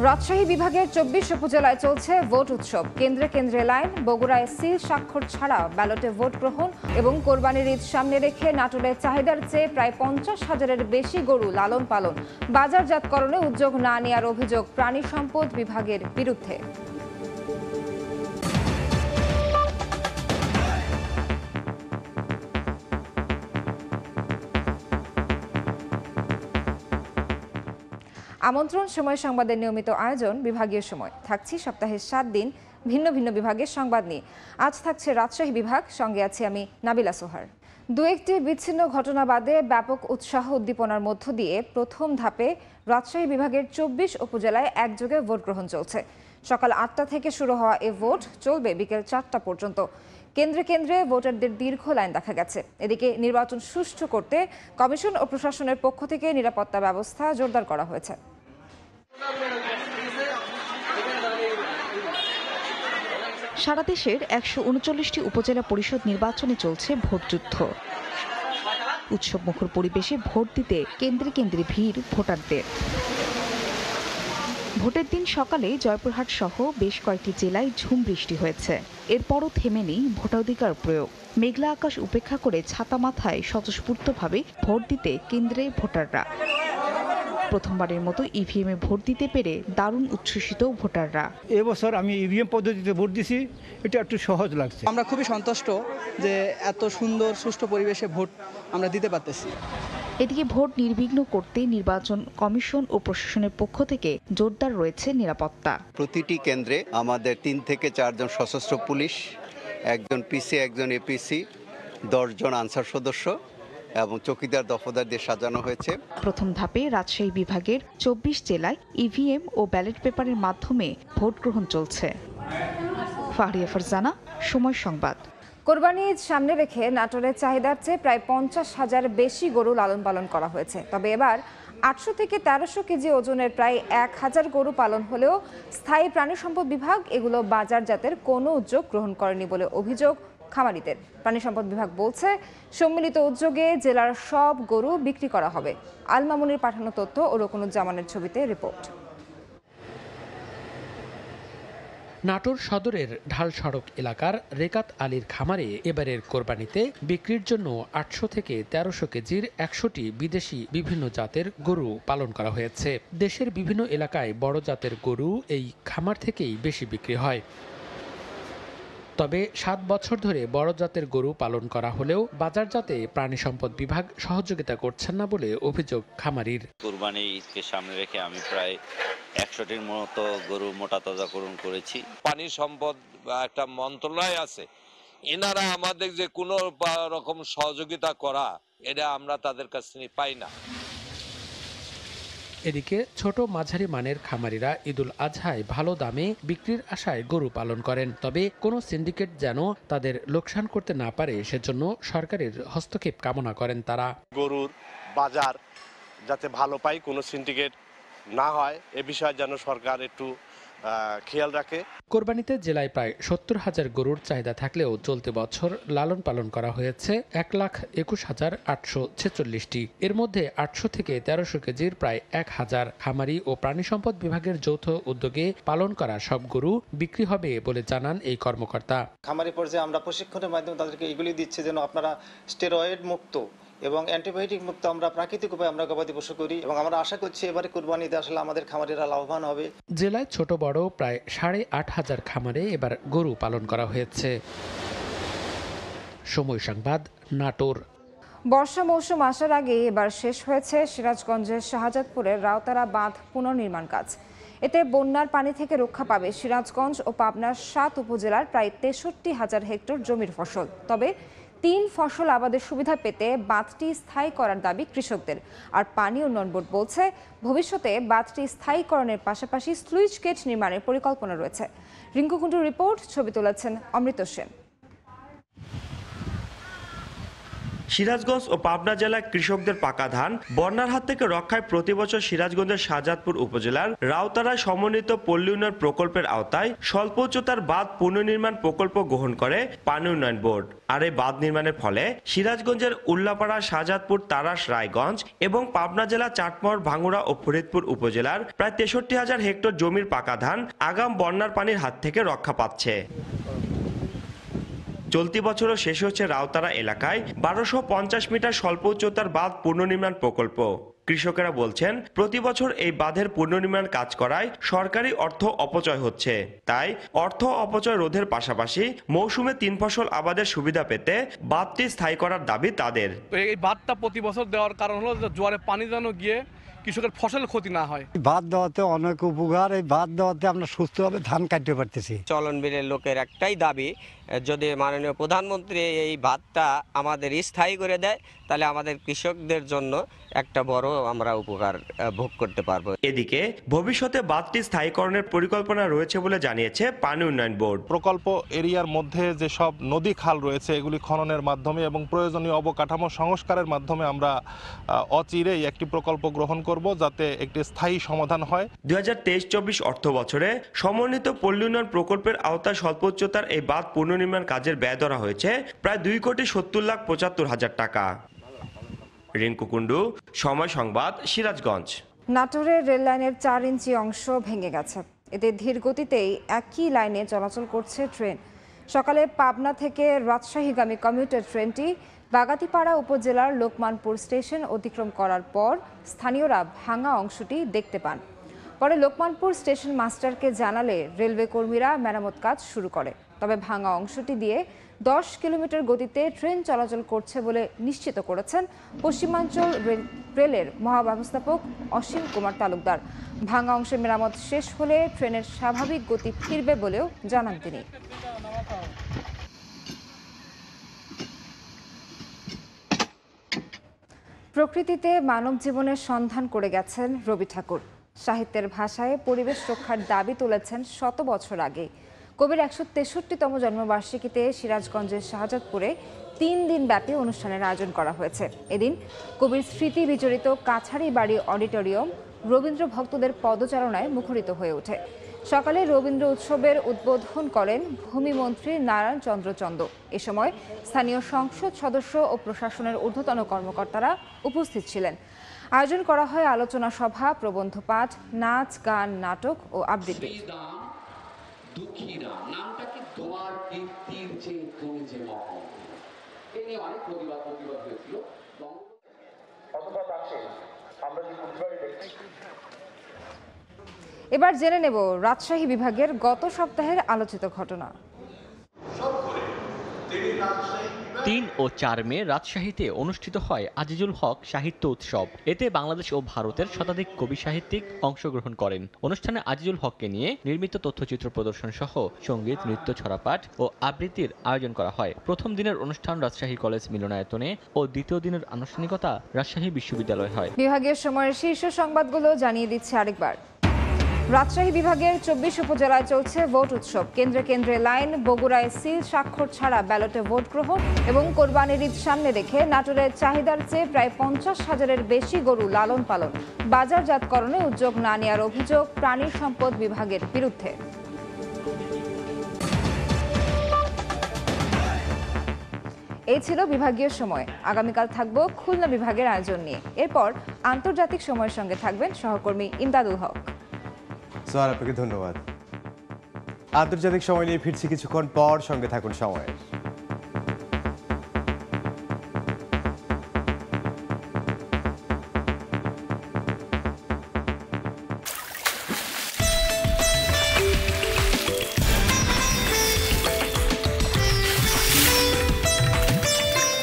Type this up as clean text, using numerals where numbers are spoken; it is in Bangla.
রাজশাহী বিভাগের ২৪ উপজেলায় চলছে ভোট উৎসব। কেন্দ্রে কেন্দ্রে লাইন। বগুড়ায় সিল স্বাক্ষর ছাড়া ব্যালটে ভোট গ্রহণ এবং কোরবানির ঈদ সামনে রেখে নাটোরে চাহিদার চেয়ে প্রায় ৫০,০০০-এর বেশি গরু লালন পালন। বাজারজাতকরণে উদ্যোগ না নেওয়ার অভিযোগ প্রাণী সম্পদ বিভাগের বিরুদ্ধে। আমন্ত্রণ সময় সংবাদের নিয়মিত আয়োজন বিভাগীয় সময়। থাকছি সপ্তাহের ৭ দিন ভিন্ন ভিন্ন বিভাগের সংবাদ নিয়ে। আজ থাকছে রাজশাহী বিভাগ, সঙ্গে আছি আমি নাবিলা সোহার। দু একটি বিচ্ছিন্ন ঘটনা বাদে ব্যাপক উৎসাহ উদ্দীপনার মধ্য দিয়ে প্রথম ধাপে রাজশাহী বিভাগের ২৪ উপজেলায় একযোগে ভোট গ্রহণ চলছে। সকাল ৮টা থেকে শুরু হওয়া এ ভোট চলবে বিকেল ৪টা পর্যন্ত। কেন্দ্রে কেন্দ্রে ভোটারদের দীর্ঘ লাইন দেখা গেছে। এদিকে নির্বাচন সুষ্ঠু করতে কমিশন ও প্রশাসনের পক্ষ থেকে নিরাপত্তা ব্যবস্থা জোরদার করা হয়েছে। সারা দেশের ১৩৯টি উপজেলা পরিষদ নির্বাচনে চলছে ভোটযুদ্ধ। উৎসবমুখর পরিবেশে ভোট দিতে কেন্দ্রে কেন্দ্রে ভিড় ভোটারদের। ভোটের দিন সকালে জয়পুরহাট সহ বেশ কয়েকটি জেলায় ঝুম বৃষ্টি হয়েছে। এরপরও থেমে নেই ভোটাধিকার প্রয়োগ। মেঘলা আকাশ উপেক্ষা করে ছাতা মাথায় স্বতঃস্ফূর্তভাবে ভোট দিতে কেন্দ্রে ভোটাররা। প্রথমবারের মতো ইভিএম এ ভোট দিতে পেরে দারুণ উচ্ছ্বসিত ভোটাররা। এবছর আমি ইভিএম পদ্ধতিতে ভোট দিছি, এটা একটু সহজ লাগছে। আমরা খুবই সন্তুষ্ট যে এত সুন্দর সুষ্ঠু পরিবেশে ভোট আমরা দিতে পারতেছি। এদিকে ভোট নির্বিঘ্ন করতে নির্বাচন কমিশন ও প্রশাসনের পক্ষ থেকে জোরদার রয়েছে নিরাপত্তা। প্রতিটি কেন্দ্রে আমাদের ৩ থেকে ৪ জন সশস্ত্র পুলিশ, একজন পিসি, একজন এপিসি, ১০ জন আনসার সদস্য এবং চৌকিদার দফাদার দিয়ে সাজানো হয়েছে। প্রথম ধাপে রাজশাহী বিভাগের ২৪ জেলায় ইভিএম ও ব্যালট পেপারের মাধ্যমে ভোট গ্রহণ চলছে। ফাহরিয়া ফারজানা, সময় সংবাদ। কোরবানি ঈদ সামনে রেখে নাটোরের চাহিদার চেয়ে প্রায় ৫০,০০০ বেশি গরু লালন পালন করা হয়েছে। তবে এবার ৮০০ থেকে ১৩০০ কেজি ওজনের প্রায় ১,০০০ গরু পালন হলেও স্থায়ী প্রাণী সম্পদ বিভাগ এগুলো বাজারজাতের কোনো উদ্যোগ গ্রহণ করেনি বলে অভিযোগ খামারিদের। প্রাণী সম্পদ বিভাগ বলছে, সম্মিলিত উদ্যোগে জেলার সব গরু বিক্রি করা হবে। আল মামুনির পাঠানো তথ্য ও রকুনুজ্জামানের ছবিতে রিপোর্ট। নাটোর সদরের ঢাল সড়ক এলাকার রেকাত আলীর খামারে এবারের কোরবানিতে বিক্রির জন্য ৮০০ থেকে ১৩০০ কেজির ১০০টি বিদেশি বিভিন্ন জাতের গরু পালন করা হয়েছে। দেশের বিভিন্ন এলাকায় বড় জাতের গরু এই খামার থেকেই বেশি বিক্রি হয়। তবে ৭ বছর ধরে বড় জাতের গরু পালন করা হলেও বাজারজাতে প্রাণী সম্পদ বিভাগ সহযোগিতা করছেন না বলে অভিযোগ খামারির। কুরবানি ঈদকে সামনে রেখে আমি প্রায় ১০০টির মতো গরু মোটা তাজাকরণ করেছি। পানি সম্পদ একটা মন্ত্রণালয় আছে, এনারা আমাদের যে কোনো রকম সহযোগিতা করা, এটা আমরা তাদের কাছ থেকে পাই না। এদিকে ছোট মাঝারি মানের খামারিরা ঈদুল আজহায় ভালো দামে বিক্রির আশায় গরু পালন করেন। তবে কোনো সিন্ডিকেট যেন তাদের লোকসান করতে না পারে সেজন্য সরকারের হস্তক্ষেপ কামনা করেন তারা। গরুর বাজার যাতে ভালো পায়, কোনো সিন্ডিকেট না হয় এ বিষয়ে যেন সরকার একটু খেয়াল রাখে। কোরবানিতে জেলায় প্রায় ৭০,০০০ গরুর চাহিদা থাকলেও চলতি বছর লালন পালন করা হয়েছে ১,২১,৮৪৬টি। এর মধ্যে ৮০০ থেকে ১৩০০ কেজির প্রায় ১,০০০। খামারি ও প্রাণী সম্পদ বিভাগের যৌথ উদ্যোগে পালন করা সব গরু বিক্রি হবে বলে জানান এই কর্মকর্তা। খামারি পর্যায়ে আমরা প্রশিক্ষণের মাধ্যমে তাদেরকে এগুলি দিচ্ছি যেন আপনারা স্টেরয়েড মুক্ত এবং অ্যান্টিবায়োটিক মুক্ত আমরা প্রাকৃতিক উপায়ে আমরা গবাদি পশু করি এবং আমরা আশা করছি এবারে কুরবানিতে আসলে আমাদের খামারিরা লাভবান হবে। জেলায় ছোট বড় প্রায় ৮,৫০০ খামারে এবার গরু পালন করা হয়েছে। সময় সংবাদ, নাটোর। বর্ষা মৌসুম আসার আগে এবার শেষ হয়েছে সিরাজগঞ্জের শাহজাদপুরের রাউতারা বাঁধ পুনর্নির্মাণ কাজ। এতে বন্যার পানি থেকে রক্ষা পাবে সিরাজগঞ্জ ও পাবনার ৭ উপজেলার প্রায় ৬৩,০০০ হেক্টর জমির ফসল। তবে ৩ ফসল আবাদের সুবিধা পেতে বাঁধটি স্থায়ী করার দাবি কৃষকদের। আর পানি উন্নয়ন বোর্ড বলছে, ভবিষ্যতে বাঁধটি স্থায়ীকরণের পাশাপাশি স্লুইস গেট নির্মাণের পরিকল্পনা রয়েছে। রিঙ্কু কুণ্ডুর রিপোর্ট, ছবি তুলেছেন অমৃত সেন। সিরাজগঞ্জ ও পাবনা জেলায় কৃষকদের পাকা ধান বন্যার হাত থেকে রক্ষায় প্রতিবছর সিরাজগঞ্জের শাহজাদপুর উপজেলার রাউতারায় সমন্বিত পল্লী উন্নয়ন প্রকল্পের আওতায় স্বল্প উচ্চতার বাঁধ পুনর্নির্মাণ প্রকল্প গ্রহণ করে পানি উন্নয়ন বোর্ড। আর এই বাঁধ নির্মাণের ফলে সিরাজগঞ্জের উল্লাপাড়া, শাহজাদপুর, তারাস, রায়গঞ্জ এবং পাবনা জেলা চাটমোহর, ভাঙ্গুড়া ও ফরিদপুর উপজেলার প্রায় 63,000 হেক্টর জমির পাকা ধান আগাম বন্যার পানির হাত থেকে রক্ষা পাচ্ছে। চলতি বছরও শেষ হচ্ছে রাউতারা এলাকায় 1250 মিটার স্বল্প উচ্চতার বাঁধ পুনর্নির্মাণ প্রকল্প। কৃষকেরা বলছেন, প্রতি বছর এই বাঁধের পুনর্নির্মাণ কাজ করায় সরকারি অর্থ অপচয় হচ্ছে। তাই অর্থ অপচয় রোধের পাশাপাশি মৌসুমে 3 ফসল আবাদের সুবিধা পেতে বাঁধটি স্থায়ী করার দাবি তাদের। এই বাঁধটা প্রতি বছর দেওয়ার কারণ হলো যে জোয়ারে পানি যেন গিয়ে কৃষকের ফসল ক্ষতি না হয়। বাঁধ দেওয়াতে অনেক উপকার। এই বাঁধ দেওয়াতে আমরা সুস্থভাবে ধান কাটতে পারতেছি। চলনবিলের লোকের একটাই দাবি, যদি মাননীয় প্রধানমন্ত্রী এই বাঁধটা আমাদের স্থায়ী করে দেয় তাহলে আমাদের কৃষকদের জন্য একটা বড় আমরা উপকার ভোগ করতে পারবো। এদিকে ভবিষ্যতে বাঁধটি স্থায়ীকরণের পরিকল্পনা রয়েছে বলে জানিয়েছে পানি উন্নয়ন বোর্ড। প্রকল্প এরিয়ার মধ্যে যে সব নদী খাল রয়েছে এগুলি খননের মাধ্যমে এবং প্রয়োজনীয় অবকাঠামো সংস্কারের মাধ্যমে আমরা অচিরেই একটি প্রকল্প গ্রহণ করব যাতে একটি স্থায়ী সমাধান হয়। 2023-24 অর্থ বছরে সমন্বিত পল্লী উন্নয়ন প্রকল্পের আওতায় স্বল্প উচ্চতার এই বাঁধ পুনর্নির্মাণ কাজের ব্যয় ধরা হয়েছে প্রায় 2,70,75,000 টাকা। রিঙ্কু কুন্ডু, সময় সংবাদ, সিরাজগঞ্জ। নাটোরের রেললাইনের 4 ইঞ্চি অংশ ভেঙে গেছে। এতে ধীর গতিতেই একই লাইনে চলাচল করছে ট্রেন। সকালে পাবনা থেকে রাজশাহীগামী কমিউটার ট্রেনটি বাগাতিপাড়া উপজেলার লোকমানপুর স্টেশন অতিক্রম করার পর স্থানীয়রা ভাঙা অংশটি দেখতে পান। পরে লোকমানপুর স্টেশন মাস্টারকে জানালে রেলওয়ে কর্মীরা মেরামত কাজ শুরু করে। তবে ভাঙা অংশটি দিয়ে 10 কিলোমিটার গতিতে ট্রেন চলাচল করছে বলে নিশ্চিত করেছেন পশ্চিমাঞ্চল রেলের মহাব্যবস্থাপক অসীম কুমার তালুকদার। ভাঙা অংশের মেরামত শেষ হলে ট্রেনের স্বাভাবিক গতি ফিরবে বলেও জানান তিনি। প্রকৃতিতে মানব জীবনের সন্ধান করে গেছেন রবি ঠাকুর। সাহিত্যের ভাষায় পরিবেশ রক্ষার দাবি তুলেছেন 100 বছর আগে। কবির 163তম জন্মবার্ষিকীতে সিরাজগঞ্জের শাহজাদপুরে 3 দিন ব্যাপী অনুষ্ঠানের আয়োজন করা হয়েছে। এদিন কবির স্মৃতি বিজড়িত কাছারি বাড়ি অডিটোরিয়াম রবীন্দ্র ভক্তদের পদচারণায় মুখরিত হয়ে ওঠে। সকালে রবীন্দ্র উৎসবের উদ্বোধন করেন ভূমিমন্ত্রী নারায়ণ চন্দ্র চন্দ। এ সময় স্থানীয় সংসদ সদস্য ও প্রশাসনের ঊর্ধ্বতন কর্মকর্তারা উপস্থিত ছিলেন। আয়োজন করা হয় আলোচনা সভা, প্রবন্ধ পাঠ, নাচ, গান, নাটক ও আবৃত্তি। এবার জেনে নেব রাজশাহী বিভাগের গত সপ্তাহের আলোচিত ঘটনা। 3 ও 4 মে রাজশাহীতে অনুষ্ঠিত হয় আজিজুল হক সাহিত্য উৎসব। এতে বাংলাদেশ ও ভারতের শতাধিক কবি সাহিত্যিক অংশগ্রহণ করেন। অনুষ্ঠানে আজিজুল হককে নিয়ে নির্মিত তথ্যচিত্র প্রদর্শন সহ সঙ্গীত, নৃত্য, ছড়াপাঠ ও আবৃত্তির আয়োজন করা হয়। প্রথম দিনের অনুষ্ঠান রাজশাহী কলেজ মিলনায়তনে ও দ্বিতীয় দিনের আনুষ্ঠানিকতা রাজশাহী বিশ্ববিদ্যালয় হয়। বিভাগীয় সময়ের শীর্ষ সংবাদগুলো জানিয়ে দিচ্ছে আরেকবার। রাজশাহী বিভাগের 24 উপজেলায় চলছে ভোট উৎসব। কেন্দ্রে কেন্দ্রে লাইন, বগুড়ায় সিল স্বাক্ষর ছাড়া ব্যালটে ভোট গ্রহণ এবং কোরবানির ঈদ সামনে রেখে নাটোরের চাহিদার চেয়ে প্রায় 50,000-এর বেশি গরু লালন পালন, বাজারজাতকরণে উদ্যোগ না নেওয়ার অভিযোগ প্রাণী সম্পদ বিভাগের বিরুদ্ধে। এই ছিল বিভাগীয় সময়। আগামীকাল থাকবো খুলনা বিভাগের আয়োজন নিয়ে। এরপর আন্তর্জাতিক সময়ের সঙ্গে থাকবেন সহকর্মী ইমদাদুল হক। আপনাকে ধন্যবাদ। আন্তর্জাতিক সময় নিয়ে ফিরছি কিছুক্ষণ পর, সঙ্গে থাকুন সময়ের।